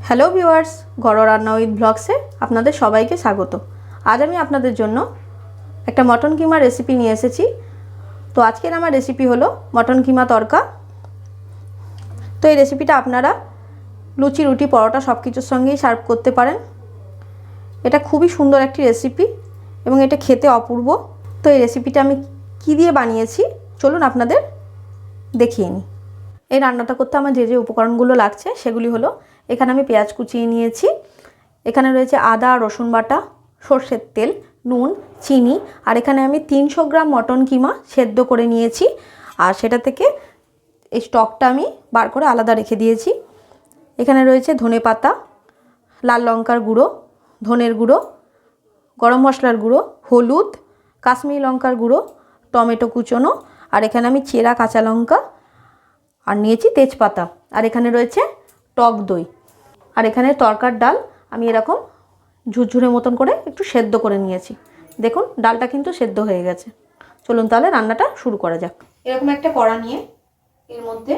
Hello viewers, ঘরোয়া রান্না with ব্লগসে আপনাদের সবাইকে স্বাগত। আজ আমি আপনাদের জন্য একটা মটন কিমা রেসিপি নিয়ে এসেছি। তো আজকের আমার রেসিপি হলো মটন কিমা তরকা। তো এই রেসিপিটা আপনারা লুচি, রুটি, পরোটা সব কিছুর সঙ্গেই সার্ভ করতে পারেন। এটা খুবই সুন্দর একটি রেসিপি এবং এটা খেতে অপূর্ব। তো এই রেসিপিটা আমি কী দিয়ে বানিয়েছি চলুন আপনাদের দেখিয়ে নিই। এই রান্নাটা করতে আমার যে উপকরণগুলো লাগছে সেগুলি হলো, এখানে আমি পেঁয়াজ কুচিয়ে নিয়েছি, এখানে রয়েছে আদা রসুন বাটা, সর্ষের তেল, নুন, চিনি, আর এখানে আমি 300 গ্রাম মটন কিমা সেদ্ধ করে নিয়েছি। আর সেটা থেকে এই স্টকটা আমি বার করে আলাদা রেখে দিয়েছি। এখানে রয়েছে ধনে পাতা, লাল লঙ্কার গুঁড়ো, ধনের গুঁড়ো, গরম মশলার গুঁড়ো, হলুদ, কাশ্মীরি লঙ্কার গুঁড়ো, টমেটো কুচোনো, আর এখানে আমি চেরা কাঁচা লঙ্কা আর নিয়েছি তেজপাতা, আর এখানে রয়েছে টক দই। আর এখানে তরকার ডাল আমি এরকম ঝুরঝুরে মতন করে একটু সেদ্ধ করে নিয়েছি। দেখুন ডালটা কিন্তু সেদ্ধ হয়ে গেছে। চলুন তাহলে রান্নাটা শুরু করা যাক। এরকম একটা কড়া নিয়ে এর মধ্যে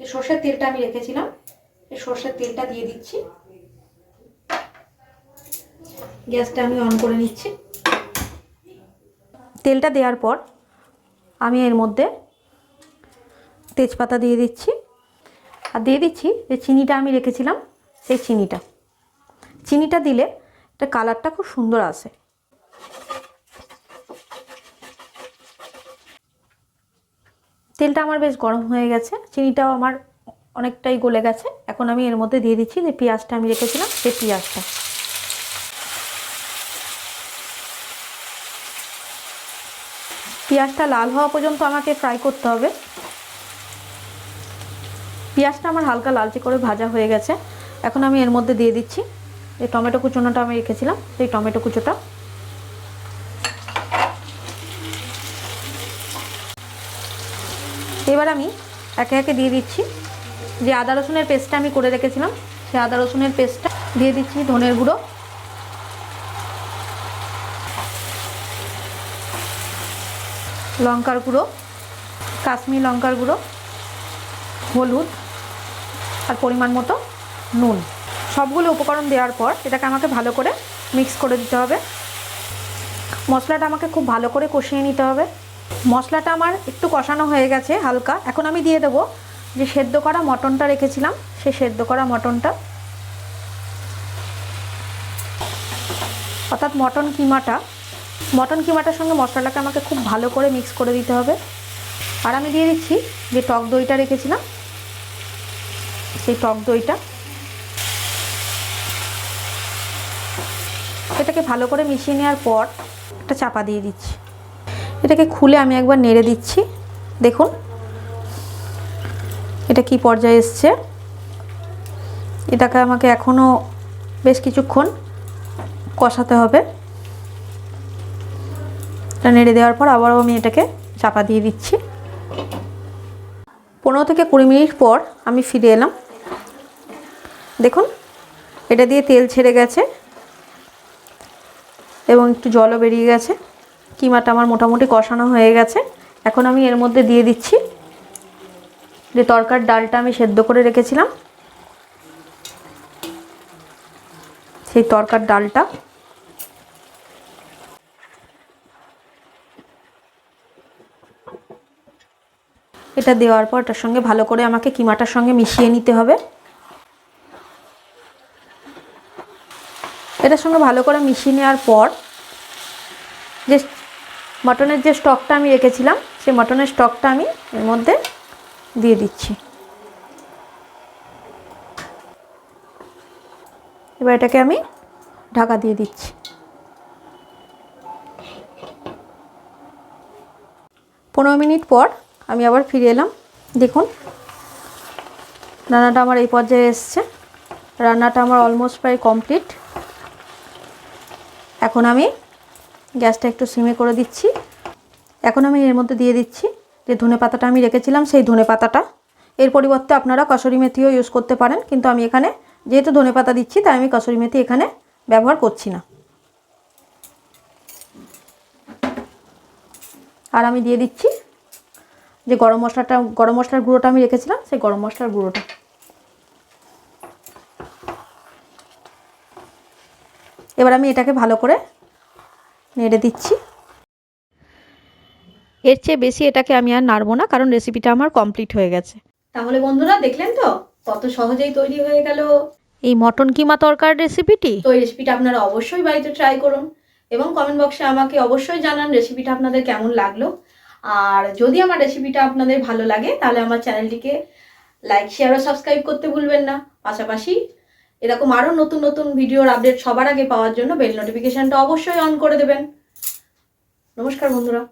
যে সর্ষের তেলটা আমি রেখেছিলাম এই সর্ষের তেলটা দিয়ে দিচ্ছি। গ্যাসটা আমি অন করে নিচ্ছি। তেলটা দেওয়ার পর আমি এর মধ্যে তেজপাতা দিয়ে দিচ্ছি আর দিয়ে দিচ্ছি যে চিনিটা আমি রেখেছিলাম সেই চিনিটা দিলে এটা কালারটা খুব সুন্দর আসে। তেলটা আমার বেশ গরম হয়ে গেছে, চিনিটাও আমার অনেকটাই গলে গেছে। এখন আমি এর মধ্যে দিয়ে দিচ্ছি যে পেঁয়াজটা আমি রেখেছিলাম সেই পেঁয়াজটা লাল হওয়া পর্যন্ত আমাকে ফ্রাই করতে হবে। পেঁয়াজটা আমার হালকা লালচে করে ভাজা হয়ে গেছে। এখন আমি এর মধ্যে দিয়ে দিচ্ছি যে টমেটো কুচোনোটা আমি রেখেছিলাম সেই টমেটো কুচোটা। এবার আমি একে একে দিয়ে দিচ্ছি যে আদা রসুনের পেস্টটা আমি করে রেখেছিলাম সেই আদা রসুনের পেস্টটা দিয়ে দিচ্ছি, ধনের গুঁড়ো, লঙ্কার গুঁড়ো, কাশ্মীরি লঙ্কার গুঁড়ো, হলুদ আর পরিমাণ মতো নুন। সবগুলো উপকরণ দেওয়ার পর এটাকে আমাকে ভালো করে মিক্স করে দিতে হবে। মশলাটা আমাকে খুব ভালো করে কষিয়ে নিতে হবে। মশলাটা আমার একটু কষানো হয়ে গেছে হালকা। এখন আমি দিয়ে দেবো যে সেদ্ধ করা মটনটা রেখেছিলাম সেই সেদ্ধ করা মটনটা, অর্থাৎ মটন কিমাটার সঙ্গে মশলাটাকে আমাকে খুব ভালো করে মিক্স করে দিতে হবে। আর আমি দিয়ে দিচ্ছি যে টক দইটা রেখেছিলাম সেই টক দইটা। এটাকে ভালো করে মিশিয়ে নেওয়ার পর একটা চাপা দিয়ে দিচ্ছি। এটাকে খুলে আমি একবার নেড়ে দিচ্ছি। দেখুন এটা কি পর্যায়ে এসছে। এটাকে আমাকে এখনও বেশ কিছুক্ষণ কষাতে হবে। এটা নেড়ে দেওয়ার পর আবারও আমি এটাকে চাপা দিয়ে দিচ্ছি। 15 থেকে 20 মিনিট পর আমি ফিরে এলাম। দেখুন এটা দিয়ে তেল ছেড়ে গেছে এবং একটু জলও বেরিয়ে গেছে। কিমাটা আমার মোটামুটি কষানো হয়ে গেছে। এখন আমি এর মধ্যে দিয়ে দিচ্ছি যে তরকার ডালটা আমি সেদ্ধ করে রেখেছিলাম সেই তরকার ডালটা। এটা দেওয়ার পর এটার সঙ্গে ভালো করে আমাকে কিমাটার সঙ্গে মিশিয়ে নিতে হবে। এটার সঙ্গে ভালো করে মিশিয়ে নেওয়ার পর যে মটনের যে স্টকটা আমি রেখেছিলাম সেই মটনের স্টকটা আমি এর মধ্যে দিয়ে দিচ্ছি। এবার এটাকে আমি ঢাকা দিয়ে দিচ্ছি। 15 মিনিট পর আমি আবার ফিরে এলাম। দেখুন রান্নাটা আমার এই পর্যায়ে এসছে। রান্নাটা আমার অলমোস্ট প্রায় কমপ্লিট। এখন আমি গ্যাসটা একটু সিমে করে দিচ্ছি। এখন আমি এর মধ্যে দিয়ে দিচ্ছি যে ধনে পাতাটা আমি রেখেছিলাম সেই ধনে পাতাটা। এর পরিবর্তে আপনারা কসুরি মেথিও ইউজ করতে পারেন, কিন্তু আমি এখানে যেহেতু ধনে পাতা দিচ্ছি তাই আমি কসুরি মেথি এখানে ব্যবহার করছি না। আর আমি দিয়ে দিচ্ছি যে গরম মশলার গুঁড়োটা আমি রেখেছিলাম সেই গরম মশলার গুঁড়োটা। এবার আমি এটাকে ভালো করে নেড়ে দিচ্ছি। এর চেয়ে বেশি এটাকে আমি আর নাড়বো না, কারণ রেসিপিটা আমার কমপ্লিট হয়ে গেছে। তাহলে বন্ধুরা দেখলেন তো কত সহজেই তৈরি হয়ে গেল এই মটন কিমা তরকার রেসিপিটি। তো এই রেসিপিটা আপনারা অবশ্যই বাড়িতে ট্রাই করুন এবং কমেন্ট বক্সে আমাকে অবশ্যই জানান রেসিপিটা আপনাদের কেমন লাগলো। আর যদি আমার রেসিপিটা আপনাদের ভালো লাগে তাহলে আমার চ্যানেলটিকে লাইক, শেয়ার ও সাবস্ক্রাইব করতে ভুলবেন না। পাশাপাশি এরকম আরও নতুন নতুন ভিডিওর আপডেট সবার আগে পাওয়ার জন্য বেল নোটিফিকেশানটা অবশ্যই অন করে দেবেন। নমস্কার বন্ধুরা।